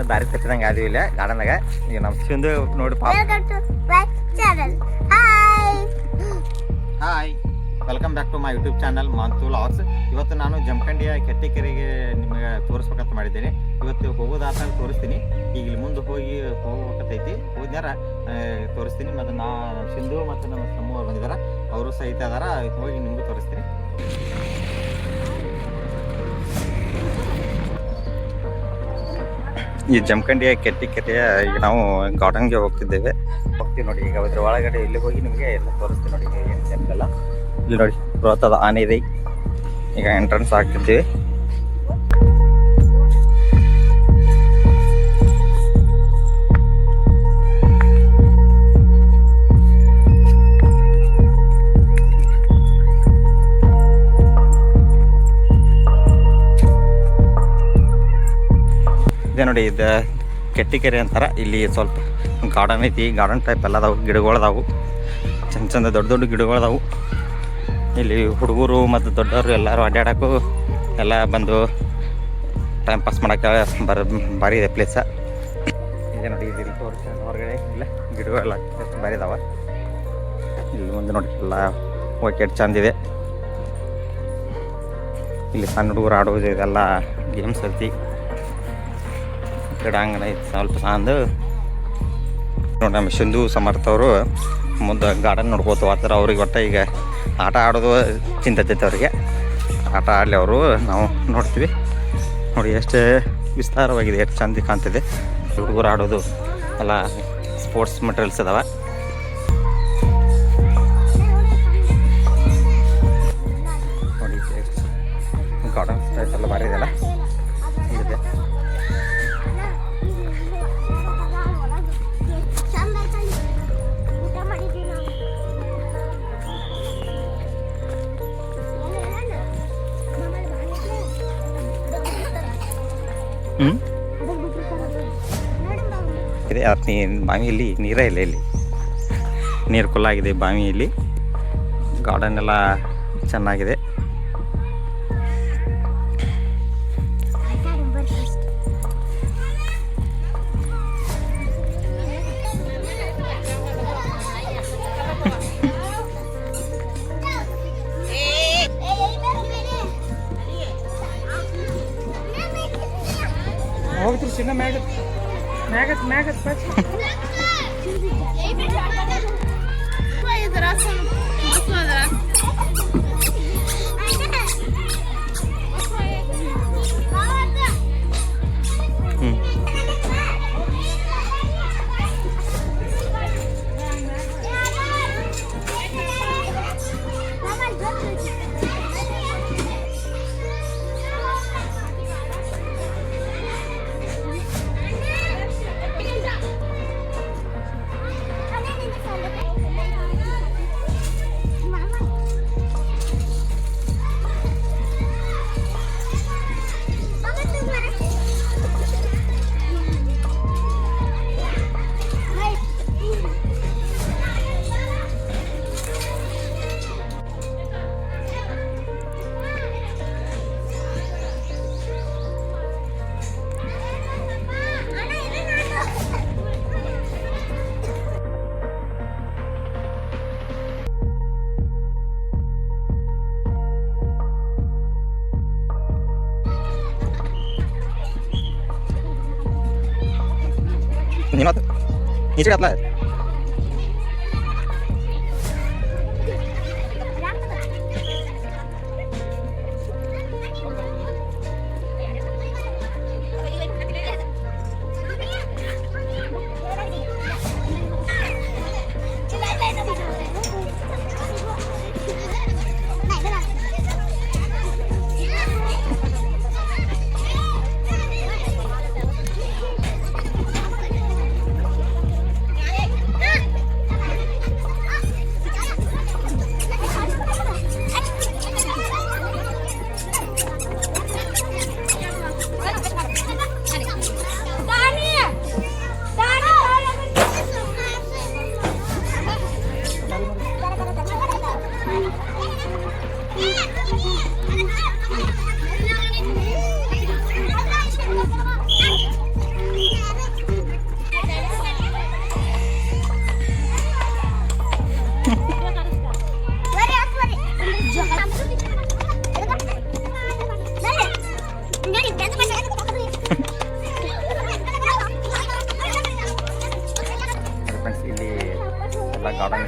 ದಾರಿ ತಪ್ಪಿದಂಗೆ ಆದೀವಿ ಇಲ್ಲ ಗಾರ್ಡನ್ದಾಗ. ಈಗ ನಮ್ಮ ಸಿಂಧು ನೋಡಿ hi, welcome back to my YouTube channel Manthu vlogs. ಇವತ್ತು ನಾನು ಜಮಖಂಡಿಯ ಕೆಟ್ಟಿಕೆರೆಗೆ ನಿಮಗೆ ತೋರಿಸ್ಬೇಕಂತ ಮಾಡಿದ್ದೀನಿ. ಇವತ್ತು ಹೋಗೋದಾದ್ಮೇಲೆ ತೋರಿಸ್ತೀನಿ. ಈಗ ಇಲ್ಲಿ ಮುಂದೆ ಹೋಗ್ಬೇಕಂತೈತಿ. ಹೋದ್ನಾರ ತೋರಿಸ್ತೀನಿ. ಮತ್ತು ಸಿಂಧು ಮತ್ತು ನಮ್ಮ ತಮ್ಮ ಅವ್ರು ಬಂದಿದ್ದಾರೆ, ಅವರು ಸಹಿತ ಅದಾರ. ಹೋಗಿ ನಿಮಗೂ ತೋರಿಸ್ತೀನಿ. ಈ ಜಮಖಂಡಿಯ ಕೆಟ್ಟಿಕೆರೆಯ ಈಗ ನಾವು ಗಾರ್ಡನ್ಗೆ ಹೋಗ್ತಿದ್ದೇವೆ. ನೋಡಿ ಈಗ ಅದ್ರ ಒಳಗಡೆ ಇಲ್ಲಿ ಹೋಗಿ ನಿಮಗೆ ಎಲ್ಲ ತೋರಿಸ್ತೀನಿ. ನೋಡಿ ಏನು ಟೆಂಪಲ್ ಇಲ್ಲಿ ನೋಡಿ ಬೃಹತ್ತಾದ ಆನೆ ಇದೆ. ಈಗ ಎಂಟ್ರೆನ್ಸ್ ಆಗ್ತಿದ್ದೀವಿ. ಇದೆ ನೋಡಿ, ಇದು ಕೆಟ್ಟಿಕೆರೆ ಅಂತಾರೆ. ಇಲ್ಲಿ ಸ್ವಲ್ಪ ಗಾರ್ಡನ್ ಐತಿ. ಗಾರ್ಡನ್ ಟೈಪ್ ಎಲ್ಲ ಅದಾವು, ಗಿಡಗಳದಾವು, ಚಂದ ದೊಡ್ಡ ದೊಡ್ಡ ಗಿಡಗಳದಾವು. ಇಲ್ಲಿ ಹುಡುಗರು ಮತ್ತು ದೊಡ್ಡವರು ಎಲ್ಲರೂ ಅಡ್ಡಾಡೋಕ್ಕೂ ಎಲ್ಲ ಬಂದು ಟೈಮ್ ಪಾಸ್ ಮಾಡೋಕ್ಕೆ ಭಾರಿ ಇದೆ ಪ್ಲೇಸ. ಇದೆ ನೋಡಿ, ಇಲ್ಲಿ ತೋರಿಸ ಹೊರಗಡೆ ಇಲ್ಲ ಗಿಡಗಳೆಲ್ಲ ಭಾರಿ ಇದಾವೆ. ಇಲ್ಲಿ ಮುಂದೆ ನೋಡಿ ಎಲ್ಲ ವಿಕೆಟ್ ಚಂದಿದೆ. ಇಲ್ಲಿ ಸಣ್ಣ ಹುಡುಗರು ಆಡೋದು ಇದೆಲ್ಲ ಗೇಮ್ಸ್ ಐತಿ. ಕ್ರೀಡಾಂಗಣ ಐತಿ ಸ್ವಲ್ಪ ಸಾಂದು ನೋಡಿ. ನಮ್ಮ ಸಿಂಧು ಸಮರ್ಥ ಅವರು ಮುಂದೆ ಗಾರ್ಡನ್ ನೋಡ್ಕೋತ ಹೋಗ್ತಾರೆ. ಅವ್ರಿಗೆ ಒಟ್ಟು ಈಗ ಆಟ ಆಡೋದು ಚಿಂತೈತೆ ಅವರಿಗೆ. ಆಟ ಆಡಲಿ ಅವರು, ನಾವು ನೋಡ್ತೀವಿ. ನೋಡಿ ಎಷ್ಟು ವಿಸ್ತಾರವಾಗಿದೆ, ಎಷ್ಟು ಚಂದ ಕಾಣ್ತಿದೆ. ಹುಡುಗರು ಆಡೋದು ಎಲ್ಲ ಸ್ಪೋರ್ಟ್ಸ್ ಮೆಟೀರಿಯಲ್ಸ್ ಅದಾವೆ. ನೋಡಿ ಗಾರ್ಡನ್ ಟೈಪ್ ಎಲ್ಲ ಭಾರಿ ಇದೆಲ್ಲ ಇದೆ. ಇದೆ ಬಾವಿಯಲ್ಲಿ ನೀರೇ ಇಲ್ಲ. ಇಲ್ಲಿ ನೀರು ಕುಲ್ಲಾಗಿದೆ ಬಾವಿಯಲ್ಲಿ. ಗಾರ್ಡನ್ ಎಲ್ಲ ಚೆನ್ನಾಗಿದೆ. ಹೋಗ್ತೀರಿ ಚಿನ್ನ ಮ್ಯಾಗತ್ ಪಚ್ಚ नीचे घातला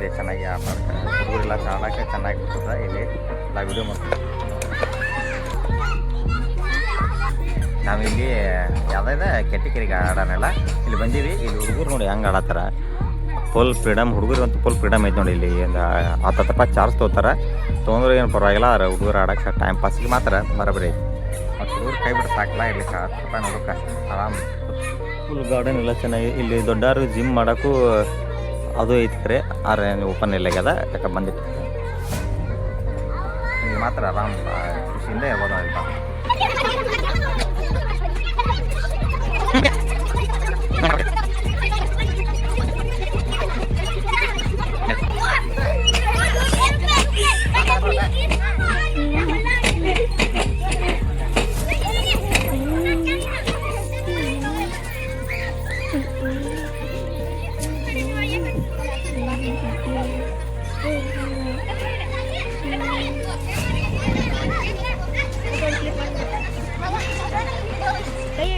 ಇದೆ ಚೆನ್ನಾಗಿ ಆಟ ಆಡ್ತಾರೆ ಹುಡುಗರೆಲ್ಲ ಆಡೋಕ್ಕೆ ಚೆನ್ನಾಗಿ ಬಿಡ್ತದೆ ಇಲ್ಲಿ ಎಲ್ಲ ವಿಡಿಯೋ ಮಾಡ್ತಾರೆ. ನಾವಿಲ್ಲಿ ಯಾವುದಾದ ಕೆಟ್ಟಿ ಗಾರ್ಡನ್ ಇಲ್ಲಿ ಬಂದೀವಿ. ಇಲ್ಲಿ ಹುಡುಗರು ನೋಡಿ ಹೆಂಗೆ ಆಡತ್ತಾರ, ಫುಲ್ ಫ್ರೀಡಮ್. ಹುಡುಗರು ಅಂತೂ ಫುಲ್ ಫ್ರೀಡಮ್ ಐತೆ ನೋಡಿ. ಇಲ್ಲಿ ಒಂದು 10 ರೂಪಾಯಿ ಚಾರ್ಜ್ ತೊಗೋತಾರೆ, ತೊಗೊಂಡ್ರೆ ಏನು ಪರವಾಗಿಲ್ಲ. ಹುಡುಗರು ಆಡೋಕ್ಕೆ ಟೈಮ್ ಪಾಸಿಗೆ ಮಾತ್ರ ಬರೋಬ್ಬರಿ ಐತಿ. ಮತ್ತು ಹುಡುಗರು ಕೈ ಬಿಟ್ಟು ಸಾಕಲ್ಲ. ಇಲ್ಲಿ 10 ರೂಪಾಯಿ ನೋಡೋಕೆ ಆರಾಮ್. ಫುಲ್ ಗಾರ್ಡನ್ ಎಲ್ಲ ಚೆನ್ನಾಗಿ. ಇಲ್ಲಿ ದೊಡ್ಡವರು ಜಿಮ್ ಮಾಡೋಕ್ಕೂ ಅದು ಐತಿ ಕರೆ, ಆದ್ರೆ ಓಪನ್ ಇಲ್ಲ ಆಗ್ಯದ, ಯಾಕೆ ಬಂದಿತ್ತು. ಇಲ್ಲಿ ಮಾತ್ರ ಆರಾಮ್ ಖುಷಿಯಿಂದ ಇರ್ಬೋದು ಅಂತ.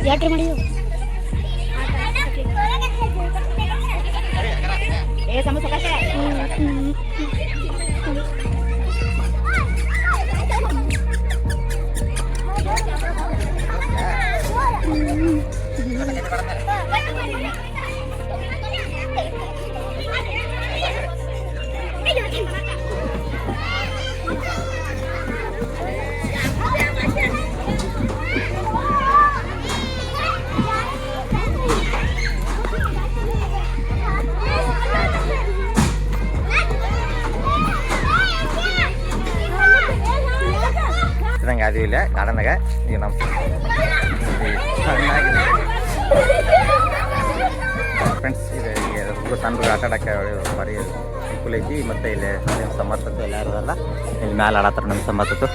ಯಾಟ್ರೆ ಮಾಡಿದ್ರು ಏ ಸಮೋಸ ಕಷ್ಟೇ. ಇದಂಗೆ ಅದು ಇಲ್ಲ ಗಾರ್ಡನ್ನಾಗ. ಈಗ ನಮ್ಮ ಫ್ರೆಂಡ್ಸ್ ಇದೆ ಹುಡುಗ ಸಣ್ಣ ಹುಡುಗ ಆಟ ಆಡೋಕ್ಕೆ ಭಾರಿ ಅನುಕೂಲ ಐತಿ. ಮತ್ತು ಇಲ್ಲಿ ನಿಮ್ಮ ಸಮರ್ಥದ್ದು ಎಲ್ಲ ಇರೋದಲ್ಲ, ಇಲ್ಲಿ ಮ್ಯಾಲೆ ಆಡತ್ತಾರ ನಮ್ಮ ಸಮರ್ಥದ್ದು.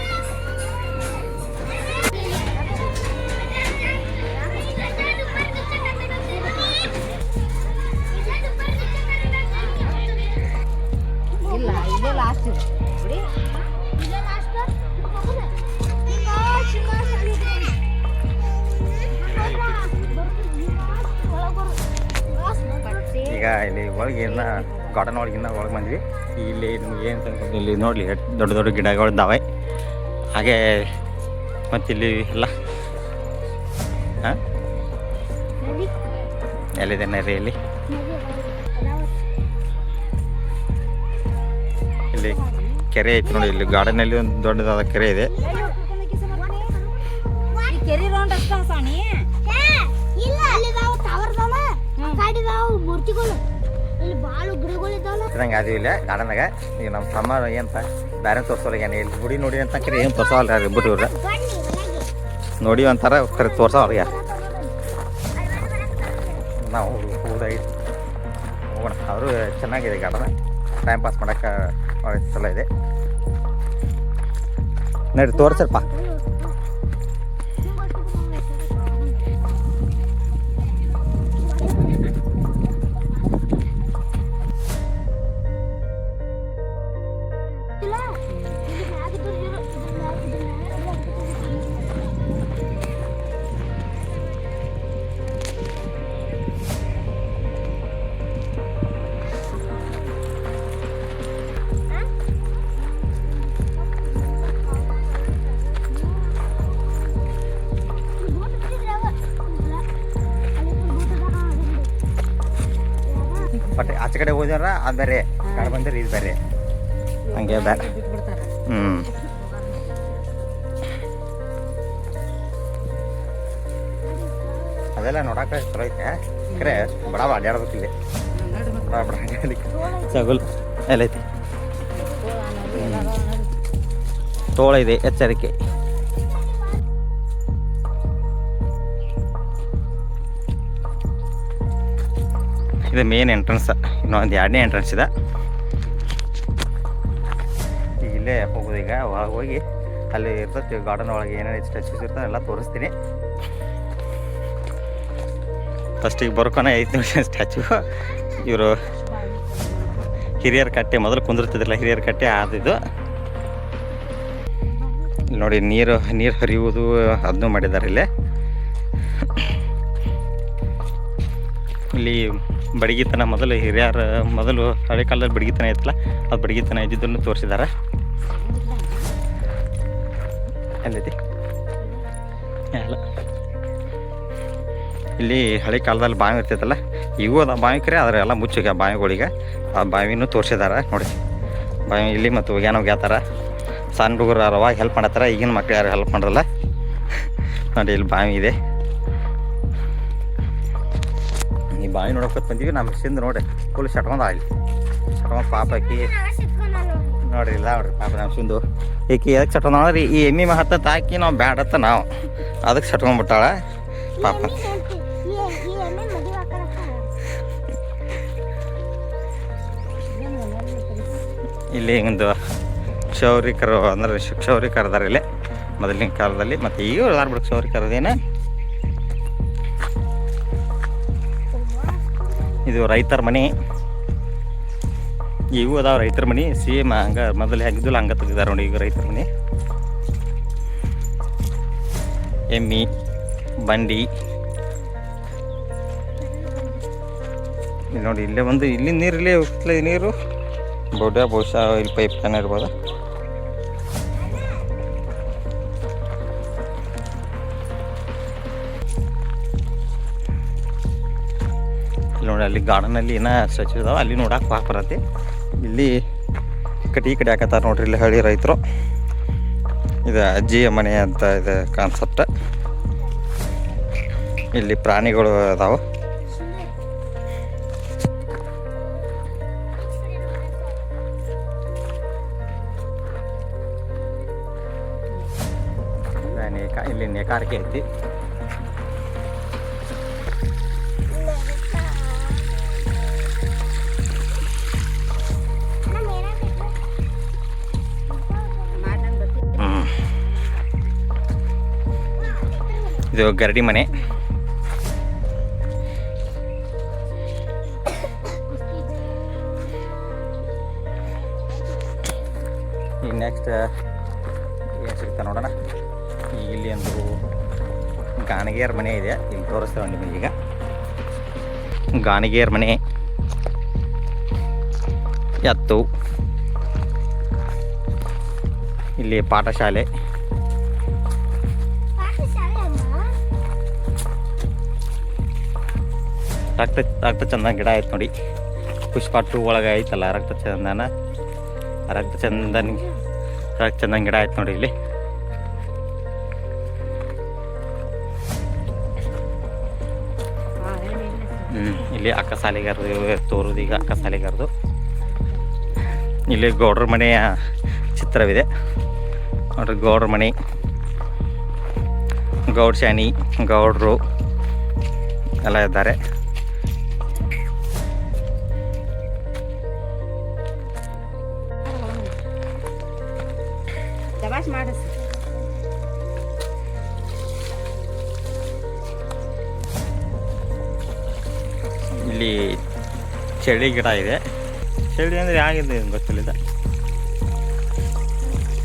ಇಲ್ಲ ಇಲ್ಲೇ ಲಾಸ್ಟ್ ಬಿಡಿ. ಈಗ ಇಲ್ಲಿ ಒಳಗಿನ್ನ ಗಾರ್ಡನ್ ಒಳಗಿನ್ನ ಒಳಗೆ ಬಂದ್ವಿ. ಇಲ್ಲಿ ನಿಮ್ಗೆ ಏನು ಇಲ್ಲಿ ನೋಡಲಿ ದೊಡ್ಡ ದೊಡ್ಡ ಗಿಡಗಳು ಇದ್ದಾವೆ. ಹಾಗೆ ಮತ್ತು ಇಲ್ಲಿ ಎಲ್ಲ ಹಾಂ ಎಲ್ಲಿದೆ ನರಿ ಇಲ್ಲಿ ಇಲ್ಲಿ ಕೆರೆ ಐತಿ ನೋಡಿ. ಇಲ್ಲಿ ಗಾರ್ಡನಲ್ಲಿ ಒಂದು ದೊಡ್ಡದಾದ ಕೆರೆ ಇದೆ. ಕೆರಿ ರೌಂಡ್ ಅಷ್ಟ ಸಾಣಿ ಇಲ್ಲ ಅಲ್ಲಿ ದಾವ ಟವರ್ದಲ್ಲ ಕಾಡಿದಾವ ಮೂರ್ತಿಗಳು ಇಲ್ಲಿ ಬಾಳು ಗಿಡಗಳು ಇದ್ದಾವಲ್ಲ. ಇದಂಗೆ ಅದು ಇಲ್ಲ ಗಾರ್ಡನ್ನಾಗ. ಈಗ ನಮ್ಮ ತಮ್ಮ ಏನಂತ ಬೇರೆ ತೋರ್ಸೋಲ್ಲ, ಏನು ಇಲ್ಲಿ ಗುಡಿ ನೋಡಿ ಅಂತ ಕರೆ ಏನು ತೋರ್ಸೋಲ್ಲ ರೀ ಇಬ್ಬರು ಇವ್ರು. ನೋಡಿ ಒಂಥರ ಕರೆ ತೋರ್ಸೋಲ್ಲ. ನಾವು ಹೋದಾಗಿ ಹೋಗೋಣ. ಆದರೂ ಚೆನ್ನಾಗಿದೆ ಗಾರ್ಡನ್, ಟೈಮ್ ಪಾಸ್ ಮಾಡೋಕ್ಕೆ ಒಳ್ಳೆ ಚಲೋ ಇದೆ. ನೋಡಿ ತೋರಿಸಲ್ಪ. ಬಟ್ ಆಚೆ ಕಡೆ ಹೋದ್ಯಾರ ಅದು ಬೇರೆ, ಕಡೆ ಬಂದ್ರೆ ಇದು ಬೇರೆ, ಹಂಗೆ ಬೇರೆ. ಅದೆಲ್ಲ ನೋಡಕ್ಕೆ ಚಲೋ ಐತೆ. ಕರೆ ಬಡ ಅಡ್ಯಾಡ್ಬೇಕಿಲ್ಲಿ, ಬಡ ಬಡ ಅಡ್ಯಾಡ್ಲಿಕ್ಕೆ ಸಗುಲ್ ಎಲ್ಲೈತಿ. ತೋಳ ಇದೆ, ಎಚ್ಚರಿಕೆ. ಇದು ಮೇನ್ ಎಂಟ್ರೆನ್ಸ್. ಇನ್ನೊಂದು 2ನೇ ಎಂಟ್ರೆನ್ಸ್ ಇದೆ. ಈಗ ಇಲ್ಲೇ ಹೋಗೋದು. ಈಗ ಒಳಗೆ ಹೋಗಿ ಅಲ್ಲಿ ಇರ್ತದೆ ಗಾರ್ಡನ್ ಒಳಗೆ ಏನೇನು ಸ್ಟ್ಯಾಚ್ಯೂಸ್ ಇರ್ತದೆ ಎಲ್ಲ ತೋರಿಸ್ತೀನಿ. ಫಸ್ಟಿಗೆ ಬರ್ಕೊನೆ 5 ನಿಮಿಷ ಸ್ಟ್ಯಾಚ್ಯೂ. ಇವರು ಹಿರಿಯರ ಕಟ್ಟೆ, ಮೊದಲು ಕುಂದಿರ್ತಿದ್ರಲ್ಲ ಹಿರಿಯರ ಕಟ್ಟೆ ಆದಿದ್ದು. ಇಲ್ಲಿ ನೋಡಿ ನೀರು ಹರಿಯುವುದು ಅದನ್ನು ಮಾಡಿದ್ದಾರೆ. ಇಲ್ಲಿ ಬಡಗಿತನ ಮೊದಲು ಹಿರಿಯರ ಮೊದಲು ಹಳೆ ಕಾಲದಲ್ಲಿ ಬಡಗಿತನ ಇತ್ತಲ್ಲ ಅದು ಬಡಗಿತನ ಇದ್ದಿದ್ದನ್ನು ತೋರಿಸಿದ್ದಾರೆ. ಎಲ್ಲೈತಿ ಅಲ್ಲ ಇಲ್ಲಿ ಹಳೆ ಕಾಲದಲ್ಲಿ ಬಾವಿ ಇರ್ತೈತಲ್ಲ ಇವು ಅದ ಬಾವಿ ಕರೆ ಆದರೆ ಎಲ್ಲ ಮುಚ್ಚಿಗೆ ಬಾವಿಗಳಿಗೆ ಆ ಬಾವಿನೂ ತೋರಿಸಿದ್ದಾರೆ ನೋಡಿ. ಬಾವಿ ಇಲ್ಲಿ ಮತ್ತು ಒಗ್ಯಾತರ ಸಣ್ಣ ಹುಡುಗರು ಅವಾಗ ಹೆಲ್ಪ್ ಮಾಡತ್ತಾರ, ಈಗಿನ ಮಕ್ಳು ಯಾರು ಹೆಲ್ಪ್ ಮಾಡೋಲ್ಲ ನೋಡಿ. ಇಲ್ಲಿ ಬಾವಿ ಇದೆ, ಈ ಬಾವಿ ನೋಡೋಕೆ ಬಂದೀವಿ. ನಮ್ಮ ಸಿಂದ ನೋಡಿ ಫುಲ್ ಶಟ್ಕೊಂಡ ಇಲ್ಲಿ ಶಟ್ಕೊಂಡು ಪಾಪ ಆಕಿ ನೋಡ್ರಿ ಇಲ್ಲ ನೋಡ್ರಿ ಪಾಪ ನಮ್ಮ ಸಿಂದು ಈಕಿ ಎದಕ್ಕೆ ಶಟ್ಕೊಂಡ ನೋಡ್ರಿ ಈ ಎಮ್ಮಿ ಹತ್ತತ್ತ ಹಾಕಿ ನಾವು ಬ್ಯಾಡತ್ತ ನಾವು ಅದಕ್ಕೆ ಶಟ್ಕೊಂಡ್ಬಿಟ್ಟಾಳ ಪಾಪ. ಇಲ್ಲಿ ಒಂದು ಕ್ಷೌರಿಕರು ಅಂದ್ರೆ ಕ್ಷೌರಿಕರು ಅದಾರ ಇಲ್ಲಿ ಮೊದಲಿನ ಕಾಲದಲ್ಲಿ, ಮತ್ತು ಈಗ ಅದಾರ ಬಿಡು ಕ್ಷೌರಿಕರದೇನ. ಇದು ರೈತರ ಮನೆ, ಇವು ಅದಾವ ರೈತರ ಮನೆ ಸೇಮ್ ಹಂಗೆ ಮೊದಲು ಹೇಗಿದ್ದಿಲ್ಲ ಹಂಗೆ ತೆಗ್ದಾರ ನೋಡಿ ಈಗ ರೈತರ ಮನೆ. ಎಮ್ಮಿ ಬಂಡಿ ಇಲ್ಲಿ ನೋಡಿ, ಇಲ್ಲೇ ಒಂದು ಇಲ್ಲಿ ನೀರು ಇಲ್ಲೇ ಹೋಗ್ತಲೇ ನೀರು ಬಹುಶಃ ಇಲ್ಲಿ ಪೈಪ್ ಲೈನ್ ಇರ್ಬೋದು. ಇಲ್ಲಿ ನೋಡಿ ಅಲ್ಲಿ ಗಾರ್ಡನಲ್ಲಿ ಏನೋ ಸ್ಟ್ಯಾಚು ಇದಾವೆ ಅಲ್ಲಿ ನೋಡಕ್ಕೆ ಪಾಪ ಬರತ್ತೆ. ಇಲ್ಲಿ ಈ ಕಡೆ ಹಾಕತ್ತಾರ ನೋಡ್ರಿ ಇಲ್ಲಿ ಹಳ್ಳಿ ರೈತರು. ಇದು ಅಜ್ಜಿಯ ಮನೆ ಅಂತ ಇದೆ ಕಾನ್ಸೆಪ್ಟ್. ಇಲ್ಲಿ ಪ್ರಾಣಿಗಳು ಅದಾವೆ. ಇಲ್ಲಿ ನೇಕಾರಿಕೆ ಐತಿ. ಇದು ಗರಡಿ ಮನೆ. ಈಗ ನೆಕ್ಸ್ಟ್ ಏನು ಸಿಗ್ತಾ ನೋಡೋಣ. ಈಗ ಇಲ್ಲಿ ಒಂದು ಗಾಣಿಗೆಯರ ಮನೆ ಇದೆ, ಇಲ್ಲಿ ತೋರಿಸ್ತೇವೆ ನಿಮಗೆ. ಈಗ ಗಾಣಿಗೆಯರ ಮನೆ, ಎತ್ತು, ಇಲ್ಲಿ ಪಾಠಶಾಲೆ, ರಕ್ತ ಚಂದನ ಗಿಡ ಆಯ್ತು ನೋಡಿ. ಪುಷ್ಪ 2 ಒಳಗೆ ಐತಲ್ಲ ರಕ್ತ ಚಂದನ ಗಿಡ ಆಯ್ತು ನೋಡಿ ಇಲ್ಲಿ. ಇಲ್ಲಿ ಅಕ್ಕ ಸಾಲಿಗಾರದು ತೋರುದು, ಈಗ ಅಕ್ಕ ಸಾಲಿಗಾರದು. ಇಲ್ಲಿ ಗೌಡ್ರ ಮನೆಯ ಚಿತ್ರವಿದೆ ನೋಡ್ರಿ. ಗೌಡ್ರ ಮನೆ, ಗೌಡ್ ಶಾನಿ, ಗೌಡ್ರು ಎಲ್ಲ ಇದ್ದಾರೆ. ಇಲ್ಲಿ ಚಳಿ ಗಿಡ ಇದೆ. ಚಳಿ ಅಂದರೆ ಯಾಗಿದೆ ಗೊತ್ತಿಲ್ಲ.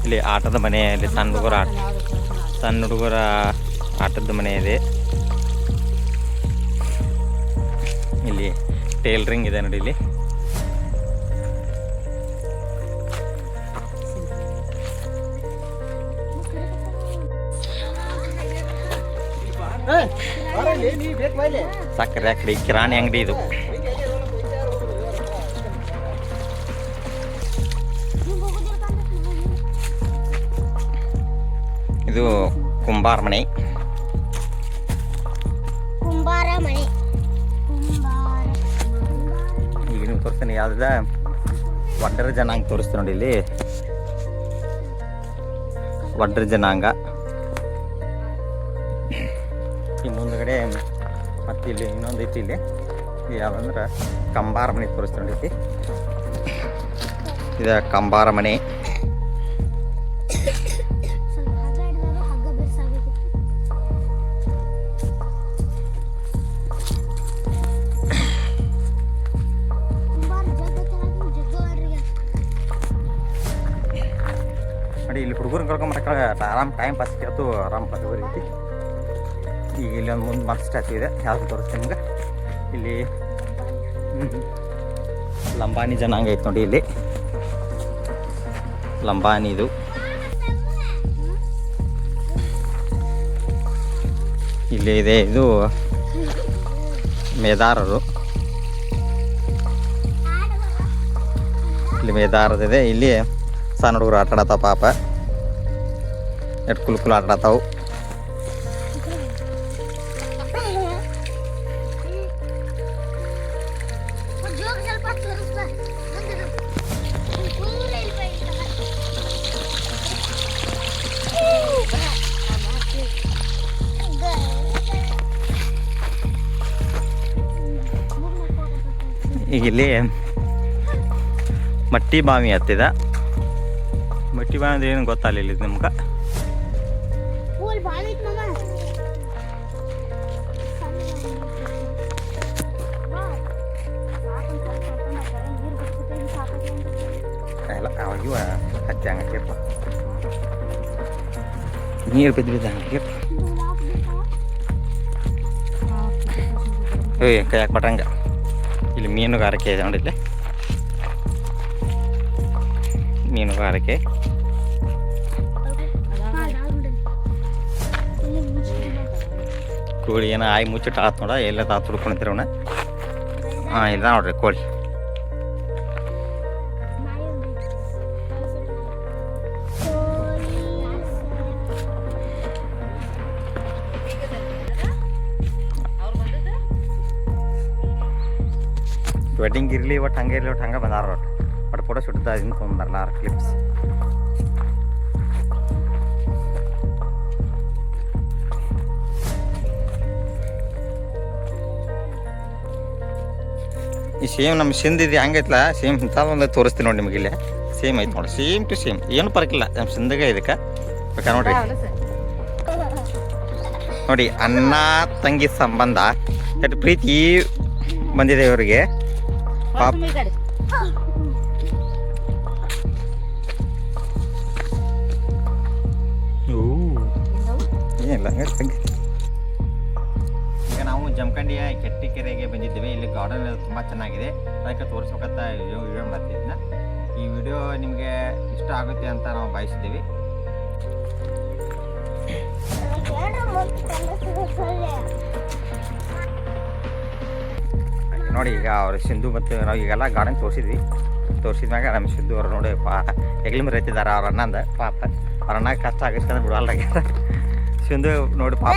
ಇಲ್ಲಿ ಆಟದ ಮನೆ, ಇಲ್ಲಿ ಸಣ್ಣ ಹುಡುಗರ ಆಟದ ಮನೆ ಇದೆ. ಇಲ್ಲಿ ಟೇಲರಿಂಗ್ ಇದೆ ನೋಡಿ. ಇಲ್ಲಿ ಸಕ್ಕರೆ ಅಂಗಡಿ, ಕಿರಾಣಿ ಅಂಗಡಿ ಇದು. ಇದು ಕುಂಬಾರ ಮನೆ. ಈಗ ನೀವು ತೋರಿಸ್ತೀನಿ ಯಾವ್ದ ಒಡ್ಡರ ಜನಾಂಗ ತೋರಿಸ್ತೀನಿ ನೋಡಿ. ಇಲ್ಲಿ ಒಡ್ಡರ ಜನಾಂಗ. ಈ ಮುಂದ್ಗಡೆ ಮತ್ತು ಇಲ್ಲಿ ಇನ್ನೊಂದು ಐತಿ. ಇಲ್ಲಿ ಯಾವಂದ್ರೆ ಕಂಬಾರ ಮನೆ ತೋರಿಸ್ಕೊಂಡೈತಿ. ಇದು ಕಂಬಾರ ಮನೆ. ನೋಡಿ ಇಲ್ಲಿ ಹುಡುಗರು ಕರ್ಕೊಂಬರಕ್ಕೆ ಆರಾಮ್ ಟೈಮ್ ಪಾಸ್ ಕೇಳ್ತು, ಆರಾಮ್ ಬರೀತಿ. ಈಗ ಇಲ್ಲಿ ಒಂದು ಮುಂದೆ ಮತ್ತೆ ಸ್ಟ್ಯಾಚು ಇದೆ, ಯಾವ್ದು ತೋರಿಸ್ತೀನಿ ನಿಮ್ಗೆ. ಇಲ್ಲಿ ಲಂಬಾಣಿ ಜನಾಂಗ ಐತೆ ನೋಡಿ ಇಲ್ಲಿ. ಲಂಬಾಣಿದು ಇಲ್ಲಿ ಇದೆ. ಇದು ಮೇದಾರರು. ಇಲ್ಲಿ ಮೇದಾರದಿದೆ. ಇಲ್ಲಿ ಸಣ್ಣ ಹುಡುಗರು ಆಟ ಆಡತ್ತಾವ ಪಾಪ. ಎಷ್ಟು ಕುಲ್ ಆಟ ಆಡತ್ತಾವು. ಈಗ ಇಲ್ಲಿ ಮಟ್ಟಿ ಬಾವಿ ಹತ್ತಿದ. ಮಟ್ಟಿ ಬಾವಿ ಅಂದ್ರೆ ಏನು ಗೊತ್ತಾಗಲಿಲ್ಲ ಇಲ್ಲಿ ನಿಮ್ಗೆ. ಇಲ್ಲ ಅವಾಗಿವ ಹತ್ತಿ ಹಂಗಿರ್ಪ ನೀರು ಬಿದ್ದು ಹಂಗಿರ್ಪ. ಕೈ ಹಾಕ್ಬಿಟ್ರಂಗ. ಇಲ್ಲಿ ಮೀನುಗಾರಿಕೆ ಇದೆ ನೋಡಿ. ಇಲ್ಲಿ ಮೀನುಗಾರಿಕೆ. ಕೋಳಿ ಏನೋ ಆಯಿ ಮುಚ್ಚಿಟ್ಟು ಆತು ನೋಡ. ಎಲ್ಲ ತಾತು ಹುಡ್ಕೊಂಡಿರ್ತೀರವನ. ಹಾಂ ಇಲ್ಲ ನೋಡ್ರಿ ಕೋಳಿ. ವೆಡ್ಡಿಂಗ್ ಇರಲಿ ಒಟ್ಟು ಹಂಗೆ ಇರಲಿ ಒಟ್ಟು ಹಂಗೆ ಬಂದಾರ. ಒಟ್ಟು ಫೋಟೋ ಶೂಟ್ ಅದನ್ನು ತೊಗೊಂಬರಲ್ಲ ಕ್ಲಿಪ್ಸ್. ಈ ಸೇಮ್ ನಮ್ಮ ಸಿಂದಿದೆ ಹಂಗೈತಲ್ಲ ಸೇಮ್ ಇಂಥದ್ದೊಂದು ತೋರಿಸ್ತೀನಿ ನೋಡಿ ನಿಮಗೆ. ಇಲ್ಲೇ ಸೇಮ್ ಐತೆ ನೋಡಿ. ಸೇಮ್ ಟು ಸೇಮ್ ಏನು ಪರಕಿಲ್ಲ ನಮ್ಮ ಸಿಂದಗೆ ಇದಕ್ಕೆ ಬೇಕಾ ನೋಡ್ರಿ. ನೋಡಿ ಅಣ್ಣ ತಂಗಿ ಸಂಬಂಧ ಎಷ್ಟು ಪ್ರೀತಿ ಬಂದಿದೆ ಇವರಿಗೆ ಪಾಪ. ಏನಿಲ್ಲ ಈಗ ನಾವು ಜಮಖಂಡಿಯ ಕೆಟ್ಟಿಕೆರೆಗೆ ಬಂದಿದ್ದೇವೆ. ಇಲ್ಲಿ ಗಾರ್ಡನ್ ತುಂಬ ಚೆನ್ನಾಗಿದೆ. ಅದಕ್ಕೆ ತೋರಿಸ್ಬೇಕಂತ ವಿಡಿಯೋ ಮಾಡ್ತಿದ್ನ. ಈ ವಿಡಿಯೋ ನಿಮಗೆ ಇಷ್ಟ ಆಗುತ್ತೆ ಅಂತ ನಾವು ಬಯಸಿದ್ದೀವಿ. ನೋಡಿ ಈಗ ಅವ್ರ ಸಿಂಧು ಮತ್ತು ನಾವು ಈಗೆಲ್ಲ ಗಾರ್ಡನ್ ತೋರಿಸಿದ್ಮ್ಯಾಗ ನಮ್ಮ ಸಿಂಧು ಅವ್ರು ನೋಡಿ ಹೆಗ್ಲಿ ಮರಿ ಎತ್ತಿದ್ದಾರೆ ಅವ್ರ ಅಣ್ಣಂದ. ಪಾಪ ಅವ್ರ ಅಣ್ಣ ಕಷ್ಟ ಆಗಿಸ್ಕೊಂಡು ಬಿಡಲ್ಲಾಗ್ಯಾರ. ಸಿಂಧು ನೋಡಿ ಪಾಪ.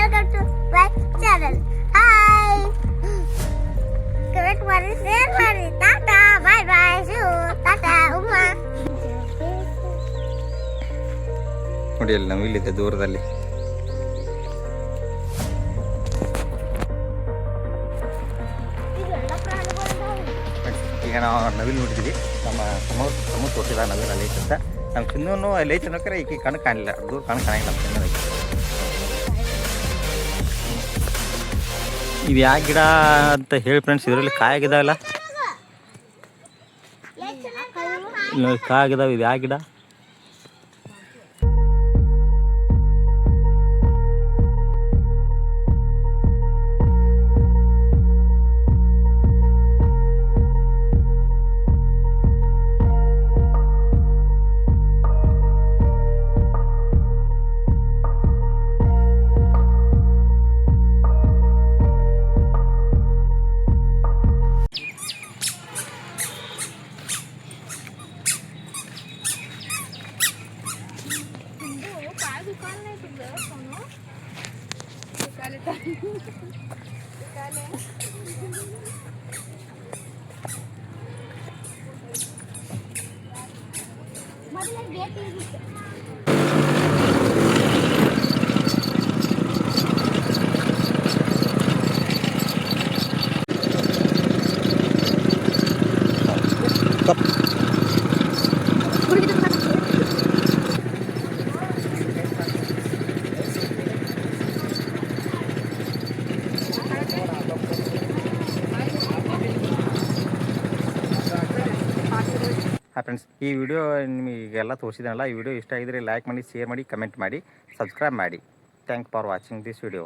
ನೋಡಿ ಅಲ್ಲಿ ನವಿಲಿದೆ ದೂರದಲ್ಲಿ. ಈಗ ನಾವು ನವಿಲು ನೋಡಿದ್ವಿ. ನಮ್ಮ ತೋರಿಸಿದ ನವಿಲು ಅಲ್ಲಿ ಐತೆ ಅಂತ. ನಮ್ಮ ಚಿನ್ನೂ ಅಲ್ಲಿ ಐತೆ ಅನ್ನೋಕೆ ಈಗ ಕಣ್ಣು ಕಾಣಲಿಲ್ಲ. ದೂರ ಕಣ್ಣು ಕಾಣಂಗಿಲ್ಲ ನಮ್ಮ ಚಿನ್ನ. ಇದು ಯಾವ ಗಿಡ ಅಂತ ಹೇಳಿ ಫ್ರೆಂಡ್ಸ್. ಇದರಲ್ಲಿ ಕಾಯಾಗಿದಾವಲ್ಲ, ಕಾಯಾಗಿದಾವೆ. ಇದು ಯಾವ ಗಿಡ? ಫ್ರೆಂಡ್ಸ್, ಈ ವಿಡಿಯೋ ನಿಮಗೆಲ್ಲ ತೋರಿಸಿದನಲ್ಲ. ಈ ವಿಡಿಯೋ ಇಷ್ಟ ಆಗಿದ್ರೆ ಲೈಕ್ ಮಾಡಿ, ಶೇರ್ ಮಾಡಿ, ಕಮೆಂಟ್ ಮಾಡಿ, ಸಬ್ಸ್ಕ್ರೈಬ್ ಮಾಡಿ. Thank for watching this video.